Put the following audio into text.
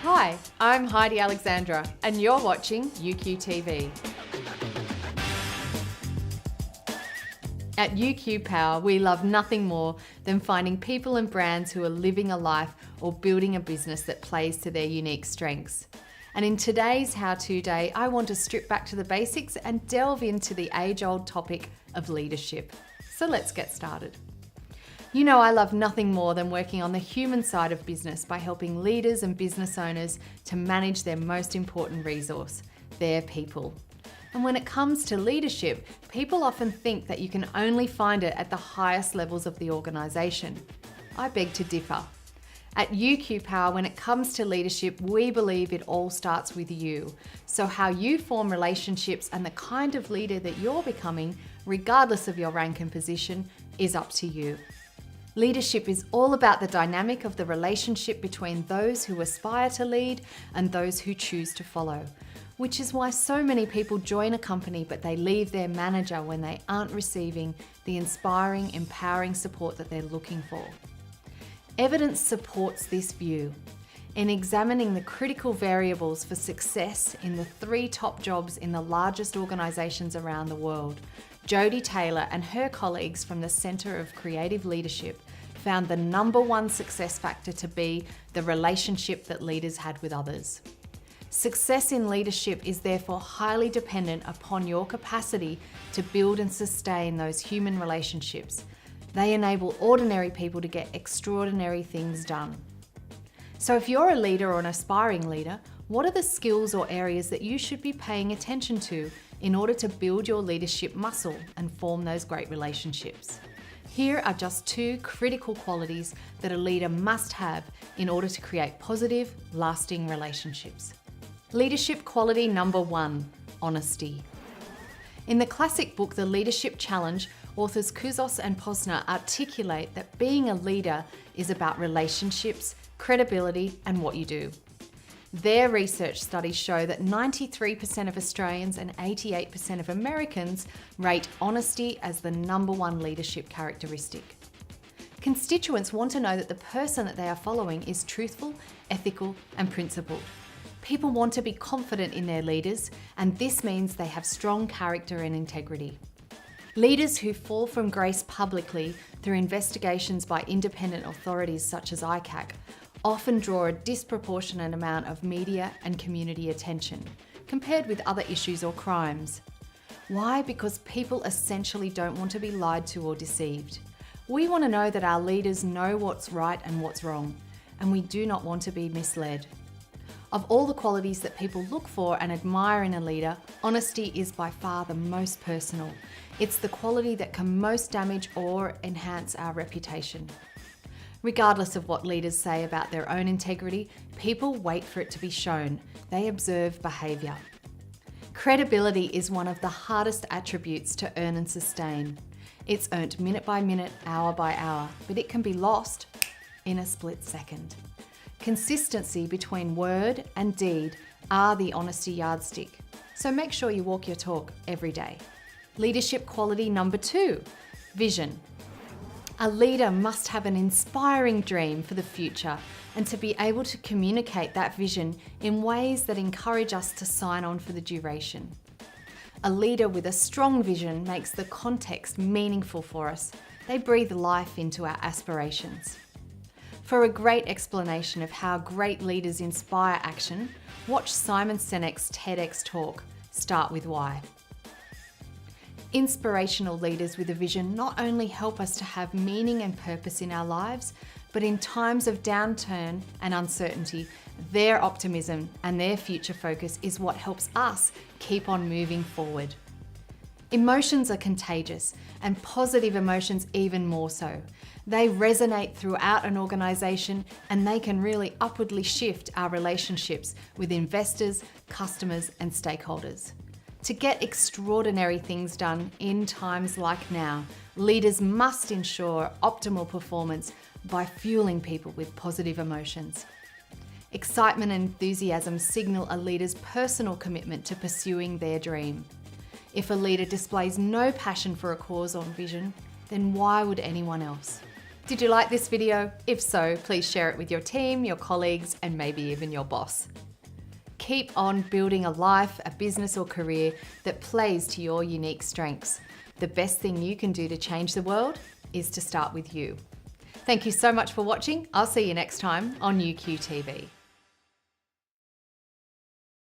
Hi, I'm Heidi Alexandra, and you're watching UQTV. At UQ Power, we love nothing more than finding people and brands who are living a life or building a business that plays to their unique strengths. And in today's How To Day, I want to strip back to the basics and delve into the age-old topic of leadership. So let's get started. You know, I love nothing more than working on the human side of business by helping leaders and business owners to manage their most important resource, their people. And when it comes to leadership, people often think that you can only find it at the highest levels of the organisation. I beg to differ. At UQ Power, when it comes to leadership, we believe it all starts with you. So how you form relationships and the kind of leader that you're becoming, regardless of your rank and position, is up to you. Leadership is all about the dynamic of the relationship between those who aspire to lead and those who choose to follow, which is why so many people join a company but they leave their manager when they aren't receiving the inspiring, empowering support that they're looking for. Evidence supports this view. In examining the critical variables for success in the 3 top jobs in the largest organisations around the world, Jodie Taylor and her colleagues from the Centre of Creative Leadership found the #1 success factor to be the relationship that leaders had with others. Success in leadership is therefore highly dependent upon your capacity to build and sustain those human relationships. They enable ordinary people to get extraordinary things done. So if you're a leader or an aspiring leader, what are the skills or areas that you should be paying attention to in order to build your leadership muscle and form those great relationships? Here are just 2 critical qualities that a leader must have in order to create positive, lasting relationships. Leadership quality number 1, honesty. In the classic book, The Leadership Challenge, authors Kouzos and Posner articulate that being a leader is about relationships, credibility, and what you do. Their research studies show that 93% of Australians and 88% of Americans rate honesty as the #1 leadership characteristic. Constituents want to know that the person that they are following is truthful, ethical, and principled. People want to be confident in their leaders, and this means they have strong character and integrity. Leaders who fall from grace publicly through investigations by independent authorities such as ICAC often draw a disproportionate amount of media and community attention, compared with other issues or crimes. Why? Because people essentially don't want to be lied to or deceived. We want to know that our leaders know what's right and what's wrong, and we do not want to be misled. Of all the qualities that people look for and admire in a leader, honesty is by far the most personal. It's the quality that can most damage or enhance our reputation. Regardless of what leaders say about their own integrity, people wait for it to be shown. They observe behaviour. Credibility is one of the hardest attributes to earn and sustain. It's earned minute by minute, hour by hour, but it can be lost in a split second. Consistency between word and deed are the honesty yardstick, so make sure you walk your talk every day. Leadership quality number 2, vision. A leader must have an inspiring dream for the future and to be able to communicate that vision in ways that encourage us to sign on for the duration. A leader with a strong vision makes the context meaningful for us. They breathe life into our aspirations. For a great explanation of how great leaders inspire action, watch Simon Sinek's TEDx talk, Start With Why. Inspirational leaders with a vision not only help us to have meaning and purpose in our lives, but in times of downturn and uncertainty, their optimism and their future focus is what helps us keep on moving forward. Emotions are contagious, and positive emotions even more so. They resonate throughout an organisation, and they can really upwardly shift our relationships with investors, customers, and stakeholders. To get extraordinary things done in times like now, leaders must ensure optimal performance by fueling people with positive emotions. Excitement and enthusiasm signal a leader's personal commitment to pursuing their dream. If a leader displays no passion for a cause or vision, then why would anyone else? Did you like this video? If so, please share it with your team, your colleagues, and maybe even your boss. Keep on building a life, a business or career that plays to your unique strengths. The best thing you can do to change the world is to start with you. Thank you so much for watching. I'll see you next time on UQTV.